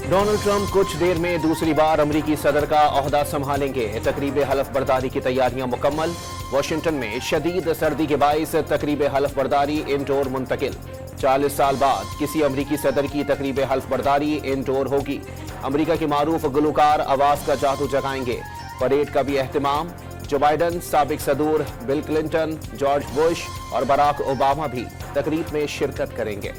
Donald Trump कुछ देर में दूसरी बार अमरीकी सदर का ओहदा संभालेंगे। तकरीब हलफ बर्दारी की तैयारियां मुकम्मल। वाशिंगटन में शदीद सर्दी के बाइस तकरीब हलफ बर्दारी इंडोर मुंतकिल। 40 साल बाद किसी अमरीकी सदर की तकरीब हलफ बर्दारी इंडोर होगी। अमरीका के मारूफ गुलकार आवाज का जादू जगाएंगे। परेड का भी एहतमाम। जो बाइडन, साबिक सदूर बिल क्लिंटन, जॉर्ज बुश और बराक ओबामा भी तकरीब में शिरकत करेंगे।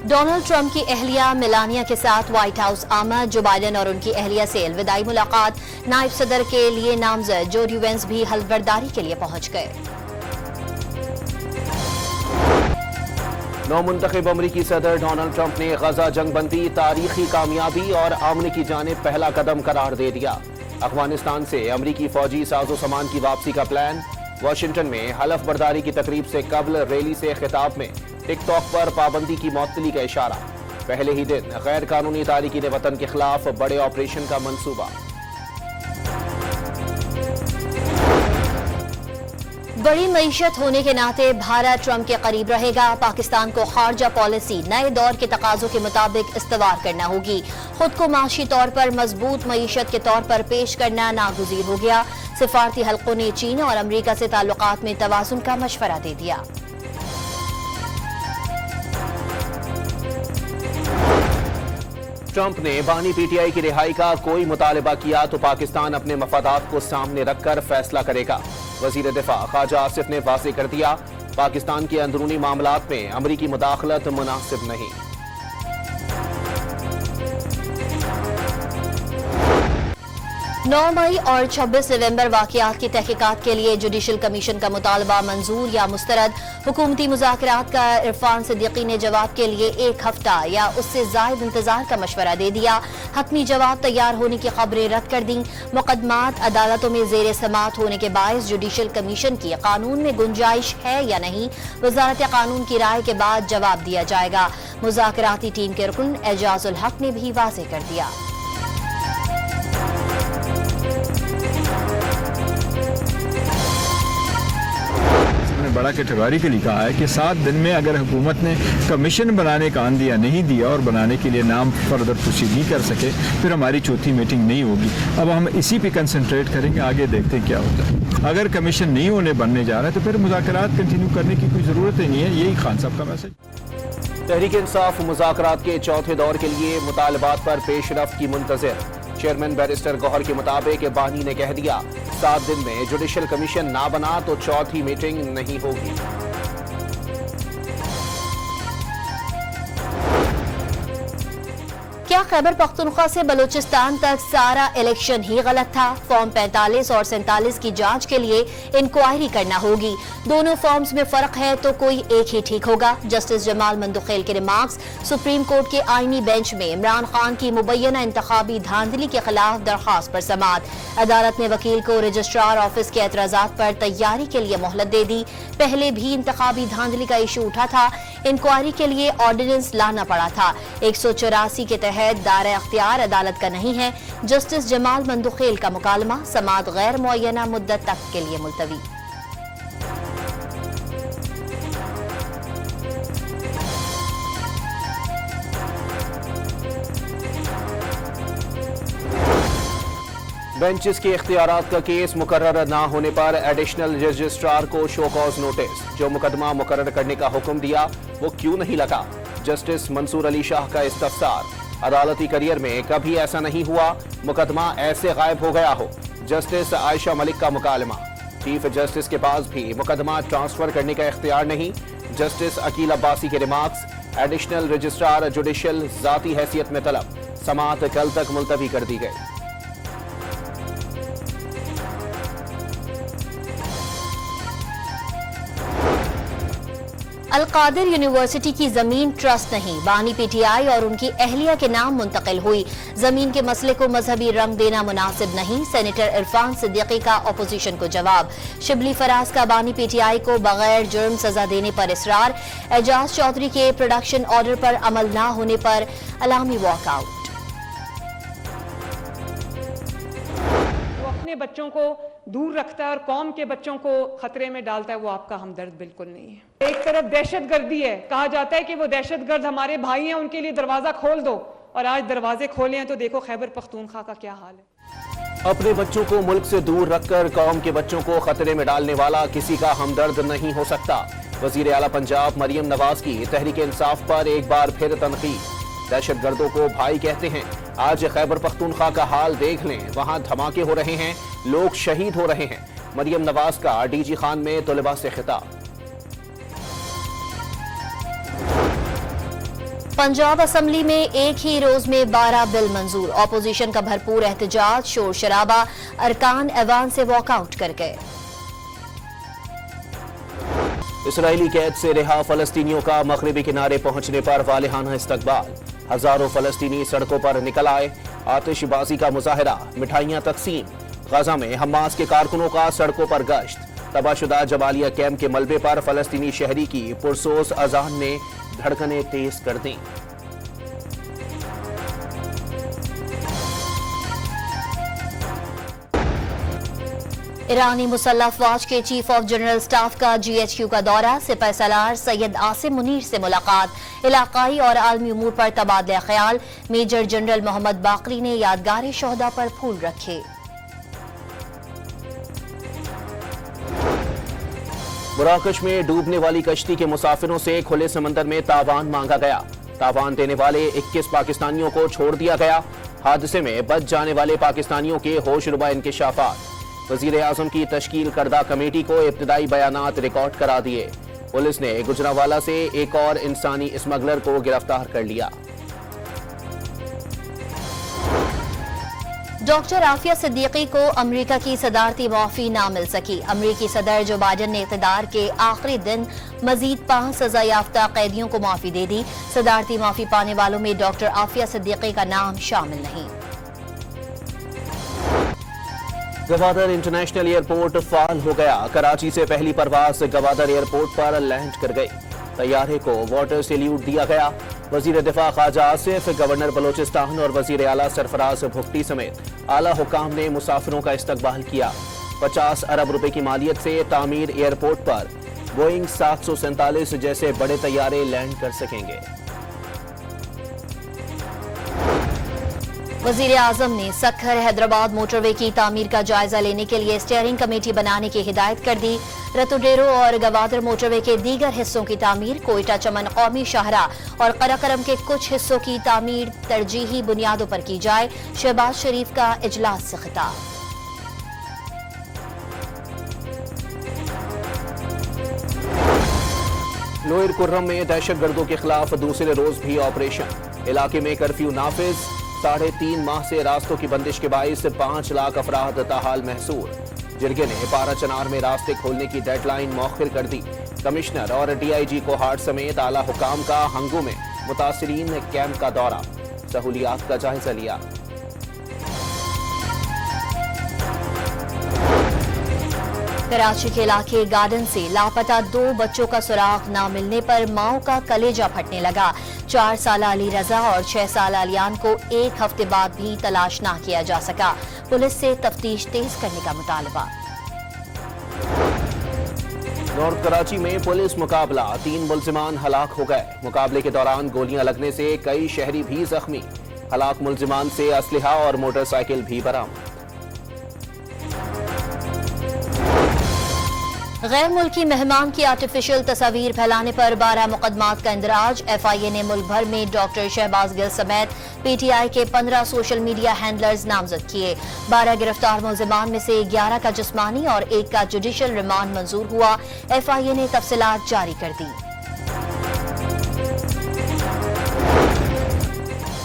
डोनाल्ड ट्रंप की अहलिया मेलानिया के साथ व्हाइट हाउस आमद। जो बाइडन और उनकी अहलिया से अलविदाई मुलाकात। नायब सदर के लिए नामजद जोडी वेंस भी हल्फबर्दारी के लिए पहुंच गए। नौमुंतखब अमरीकी सदर डोनाल्ड ट्रंप ने गजा जंगबंदी तारीखी कामयाबी और आमने की जानिब पहला कदम करार दे दिया। अफगानिस्तान से अमरीकी फौजी साजो सामान की वापसी का प्लान। वाशिंगटन में हलफ बर्दारी की तकरीब से कबल रैली से खिताब में टिकटॉक पर पाबंदी की मअतली का इशारा। पहले ही दिन गैर कानूनी तारिकीन वतन के खिलाफ बड़े ऑपरेशन का मंसूबा। बड़ी मईशत होने के नाते भारत ट्रंप के करीब रहेगा। पाकिस्तान को खारजा पॉलिसी नए दौर के तकाजों के मुताबिक इस्तवार करना होगी। खुद को माशी तौर पर मजबूत मईशत के तौर पर पेश करना नागुज़ीर हो गया। सिफारती हल्कों ने चीन और अमरीका से ताल्लुकात में तवाज़ुन का मशवरा दे दिया। ट्रंप ने बानी पीटीआई की रिहाई का कोई मुतालबा किया तो पाकिस्तान अपने मफादात को सामने रखकर फैसला करेगा। वजीर दिफा ख्वाजा आसिफ ने वाज़ेह कर दिया, पाकिस्तान के अंदरूनी मामलात में अमरीकी मुदाखलत मुनासिब नहीं। 9 मई और 26 नवंबर वाक़यात की तहकीकात के लिए जुडिशल कमीशन का मुतालबा मंजूर या मुस्तरद। हुकूमती मुज़ाकरात का इरफान सिद्दीकी ने जवाब के लिए 1 हफ्ता या उससे ज़ायद इंतजार का मशवरा दे दिया। हतमी जवाब तैयार होने की खबरें रद्द कर दी। मुकदमात अदालतों में ज़ेर समाअत होने के बायस जुडिशल कमीशन की कानून में गुंजाइश है या नहीं, वज़ारत कानून की राय के बाद जवाब दिया जाएगा। मुज़ाकराती टीम के रुकन एजाजुल हक ने भी वाज़ेह कर दिया। बड़ा कैटेगोरिकली कहा है कि 7 दिन में अगर हुकूमत ने कमीशन बनाने का आंदिया नहीं दिया और बनाने के लिए नाम फर्दर प्रोसीड नहीं कर सके, फिर हमारी चौथी मीटिंग नहीं होगी। अब हम इसी पे कंसंट्रेट करेंगे, आगे देखते हैं क्या होता है। अगर कमीशन नहीं बनने जा रहा है तो फिर मुज़ाकरात कंटिन्यू करने की कोई ज़रूरत ही नहीं है। यही खान साहब का मैसेज। तहरीक इंसाफ मुज़ाकरात के चौथे दौर के लिए मुतालबात पर पेशरफ्त की मुंतज़िर। चेयरमैन बैरिस्टर गौहर के मुताबिक बानी ने कह दिया, 7 दिन में जुडिशल कमीशन ना बना तो चौथी मीटिंग नहीं होगी। क्या खैबर पख्तूनख्वा से बलूचिस्तान तक सारा इलेक्शन ही गलत था? फॉर्म 45 और 47 की जांच के लिए इंक्वायरी करना होगी। दोनों फॉर्म्स में फर्क है तो कोई एक ही ठीक होगा। जस्टिस जमाल मंदुखेल के रिमार्क्स। सुप्रीम कोर्ट के आईनी बेंच में इमरान खान की मुबैना इंतखाबी धांधली के खिलाफ दरखास्त पर समाअत। अदालत ने वकील को रजिस्ट्रार ऑफिस के एतराजात पर तैयारी के लिए मोहलत दे दी। पहले भी इंतखाबी धांधली का इशू उठा था, इंक्वायरी के लिए ऑर्डिनेंस लाना पड़ा था। 184 के तहत दायरा अख्तियार अदालत का नहीं है। जस्टिस जमाल मंदुखेल का मुकालमा समाअत गैर मुअय्यना मुद्दत तक के लिए मुलतवी। बेंचेस के इख्तियारात का केस मुकर्रर ना होने पर एडिशनल रजिस्ट्रार को शो कॉज नोटिस। जो मुकदमा मुकर्रर करने का हुक्म दिया वो क्यों नहीं लगा? जस्टिस मंसूर अली शाह का इस्तफसार। अदालती करियर में कभी ऐसा नहीं हुआ मुकदमा ऐसे गायब हो गया हो। जस्टिस आयशा मलिक का मुकालमा। चीफ जस्टिस के पास भी मुकदमा ट्रांसफर करने का इख्तियार नहीं। जस्टिस अकील अब्बासी के रिमार्क्स। एडिशनल रजिस्ट्रार जुडिशल जाती हैसियत में तलब। समाअत कल तक मुलतवी कर दी गई। अलकादिर यूनिवर्सिटी की जमीन ट्रस्ट नहीं, बानी पीटीआई और उनकी अहलिया के नाम मुंतकिल हुई। जमीन के मसले को मजहबी रंग देना मुनासिब नहीं, सेनेटर इरफान सिद्दीकी का अपोजिशन को जवाब। शिबली फराज का बानी पीटीआई को बगैर जुर्म सजा देने पर इसरार। एजाज चौधरी के प्रोडक्शन ऑर्डर पर अमल न होने पर अलामी वॉकआउट। वो अपने بچوں کو دور رکھتا ہے اور قوم کے بچوں کو خطرے میں ڈالتا ہے وہ آپ کا ہمدرد بالکل نہیں ہے۔ ایک طرف دہشت گردی ہے، کہا جاتا ہے کہ وہ دہشت گرد ہمارے بھائی ہیں، ان کے لیے دروازہ کھول دو، اور آج دروازے کھولے ہیں تو دیکھو خیبر پختونخوا کا کیا حال ہے۔ اپنے بچوں کو ملک سے دور رکھ کر قوم کے بچوں کو خطرے میں ڈالنے والا کسی کا ہمدرد نہیں ہو سکتا۔ وزیر اعلیٰ پنجاب مریم نواز کی تحریک انصاف پر ایک بار پھر تنقید۔ دہشت گردوں کو بھائی کہتے ہیں۔ آج خیبر پختونخوا کا حال دیکھ لیں، وہاں دھماکے ہو رہے ہیں، لوگ شہید ہو رہے ہیں۔ مریم نواز کا ڈی جی خان میں طلباء سے خطاب۔ پنجاب اسمبلی میں ایک ہی روز میں 12 بل منظور، اپوزیشن کا بھرپور احتجاج، شور شرابہ، ارکان ایوان سے واک آؤٹ کر گئے۔ اسرائیلی قید سے رہا فلسطینیوں کا مغربی کنارے پہنچنے پر والہانہ استقبال، ہزاروں فلسطینی سڑکوں پر نکل آئے، آتش بازی کا مظاہرہ، مٹھائیاں تقسیم۔ غزہ میں حماس کے کارکنوں کا سڑکوں پر گشت، تباہ شدہ جبالیہ کیمپ کے ملبے پر فلسطینی شہری کی پرسوز اذان نے دھڑکنیں تیز کر دیں۔ ایرانی مسلح افواج کے چیف آف جنرل سٹاف کا جی ایچ کیو کا دورہ، سپہ سالار سید عاصم منیر سے ملاقات، علاقائی اور عالمی امور پر تبادلہ خیال، میجر جنرل محمد باقری نے یادگار شہداء پر پھول رکھے۔ مراکش میں ڈوبنے والی کشتی کے مسافروں سے کھلے سمندر میں تاوان مانگا گیا، تاوان دینے والے 21 پاکستانیوں کو چھوڑ دیا گیا۔ حادثے میں بچ جانے والے پاکستانیوں کے ہوش ربا انکشافات، وزیر اعظم کی تشکیل کردہ کمیٹی کو ابتدائی بیانات ریکارڈ کرا دیے۔ پولیس نے گجرانوالہ سے ایک اور انسانی اسمگلر کو گرفتار کر لیا۔ ڈاکٹر عافیہ صدیقی کو امریکہ کی صدارتی معافی نہ مل سکی، امریکی صدر جو بائیڈن نے اقتدار کے آخری دن مزید 5 سزا یافتہ قیدیوں کو معافی دے دی۔ صدارتی معافی پانے والوں میں ڈاکٹر عافیہ صدیقی کا نام شامل نہیں۔ گوادر انٹرنیشنل ایئرپورٹ فعال ہو گیا، کراچی سے پہلی پرواز گوادر ایئرپورٹ پر لینڈ کر گئی، طیارے کو واٹر سیلیوٹ دیا گیا۔ وزیر دفاع خواجہ آصف، گورنر بلوچستان اور وزیر اعلیٰ سرفراز بھٹی سمیت اعلیٰ حکام نے مسافروں کا استقبال کیا۔ 50 ارب روپے کی مالیت سے تعمیر ایئرپورٹ پر بوئنگ 747 جیسے بڑے طیارے لینڈ کر سکیں گے۔ وزیر اعظم نے سکھر حیدرآباد موٹر وے کی تعمیر کا جائزہ لینے کے لیے اسٹیئرنگ کمیٹی بنانے کی ہدایت کر دی۔ رتوڈیرو اور گوادر موٹر وے کے دیگر حصوں کی تعمیر، کوئٹہ چمن قومی شاہراہ اور قراقرم کے کچھ حصوں کی تعمیر ترجیحی بنیادوں پر کی جائے۔ شہباز شریف کا اجلاس سے خطاب۔ لوئر کرم میں دہشت گردوں کے خلاف دوسرے روز بھی آپریشن، علاقے میں کرفیو نافذ۔ 3.5 ماہ سے راستوں کی بندش کے باعث 5 لاکھ افراد تاحال محصور۔ جرگے نے پارا چنار میں راستے کھولنے کی ڈیڈ لائن مؤخر کر دی۔ کمشنر اور ڈی آئی جی کوہاٹ سمیت اعلیٰ حکام کا ہنگو میں متاثرین کیمپ کا دورہ، سہولیات کا جائزہ لیا۔ کراچی کے علاقے گارڈن سے لاپتہ 2 بچوں کا سراغ نہ ملنے پر ماؤں کا کلیجہ پھٹنے لگا۔ 4 سالہ علی رضا اور 6 سالہ علیان کو 1 ہفتے بعد بھی تلاش نہ کیا جا سکا۔ پولیس سے تفتیش تیز کرنے کا مطالبہ۔ نارتھ کراچی میں پولیس مقابلہ، 3 ملزمان ہلاک ہو گئے۔ مقابلے کے دوران گولیاں لگنے سے کئی شہری بھی زخمی۔ ہلاک ملزمان سے اسلحہ اور موٹر سائیکل بھی برآمد۔ غیر ملکی مہمان کی آرٹیفیشل تصاویر پھیلانے پر 12 مقدمات کا اندراج۔ ایف آئی اے نے ملک بھر میں ڈاکٹر شہباز گل سمیت پی ٹی آئی کے 15 سوشل میڈیا ہینڈلرز نامزد کیے۔ 12 گرفتار ملزمان میں سے 11 کا جسمانی اور 1 کا جوڈیشل ریمانڈ منظور ہوا۔ ایف آئی اے نے تفصیلات جاری کر دی۔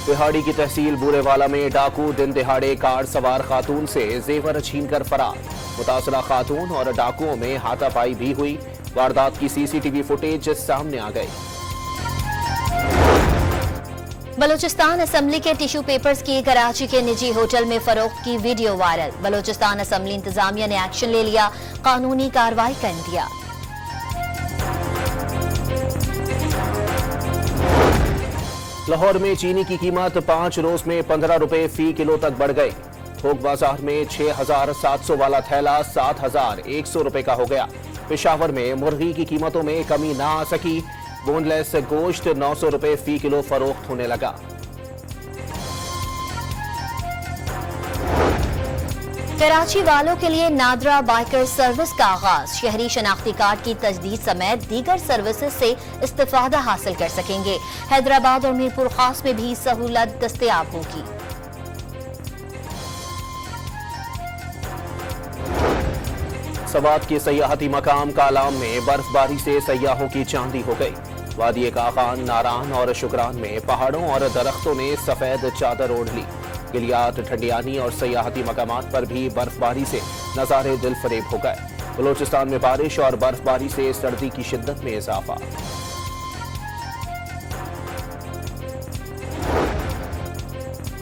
بہاڑی کی تحصیل بورے والا میں ڈاکو دن دہاڑے کار سوار خاتون سے زیور چھین کر فرار۔ متاثرہ خاتون اور ڈاکوؤں میں ہاتھا پائی بھی ہوئی۔ واردات کی سی سی ٹی وی فوٹیج سامنے آ گئی۔ بلوچستان اسمبلی کے ٹیشو پیپرز کی کراچی کے نجی ہوٹل میں فروخت کی ویڈیو وائرل۔ بلوچستان اسمبلی انتظامیہ نے ایکشن لے لیا، قانونی کارروائی کا اندیا۔ لاہور میں چینی کی قیمت 5 روز میں 15 روپے فی کلو تک بڑھ گئی۔ थोक बाजार में 6,700 वाला थैला 7,100 रुपए का हो गया। पेशावर में मुर्गी की कीमतों में कमी ना आ सकी। बोनलेस गोश्त 900 रुपए फी किलो फरोख्त होने लगा। कराची वालों के लिए नादरा बाइकर सर्विस का आगाज। शहरी शनाख्ती कार्ड की तजदीद समेत दीगर सर्विसेज से इस्तिफादा हासिल कर सकेंगे। हैदराबाद और मीरपुर खास में भी सहूलत दस्तयाब होगी। सवात के सयाहती मकाम कालाम में बर्फबारी से सयाहों की चांदी हो गई। वादी काखान, नारान और शुक्रान में पहाड़ों और दरख्तों ने सफेद चादर ओढ़ ली। गिलियात, ठंडियानी और सयाहती मकामात पर भी बर्फबारी से नजारे दिल फरेब हो गए। बलोचिस्तान में बारिश और बर्फबारी से सर्दी की शिद्दत में इजाफा।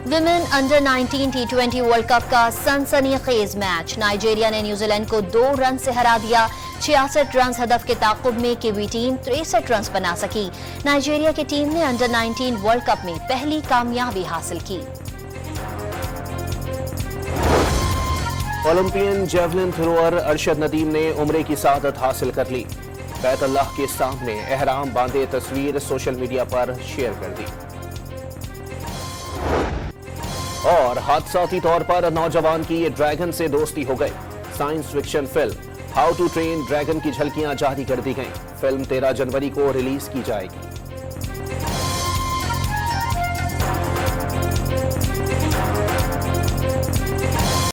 Women under 19 T20 world cup का सनसनीखेज मैच। नाइजीरिया ने न्यूजीलैंड को 2 रन से हरा दिया। 66 रन हदफ के ताकुब में कीवी टीम 63 रन बना सकी। नाइजीरिया की टीम ने अंडर 19 वर्ल्ड कप में पहली कामयाबी हासिल की। Olympian javelin thrower Arshad Nadeem ने उम्रे की सआदत हासिल कर ली। बैतुल्लाह के सामने एहराम बांधे तस्वीर सोशल मीडिया पर शेयर कर दी। और हादसाती तौर पर नौजवान की ड्रैगन से दोस्ती हो गई। Science fiction film how to train dragon की झलकियां जारी कर दी गईं। फिल्म 13 जनवरी को रिलीज की जाएगी।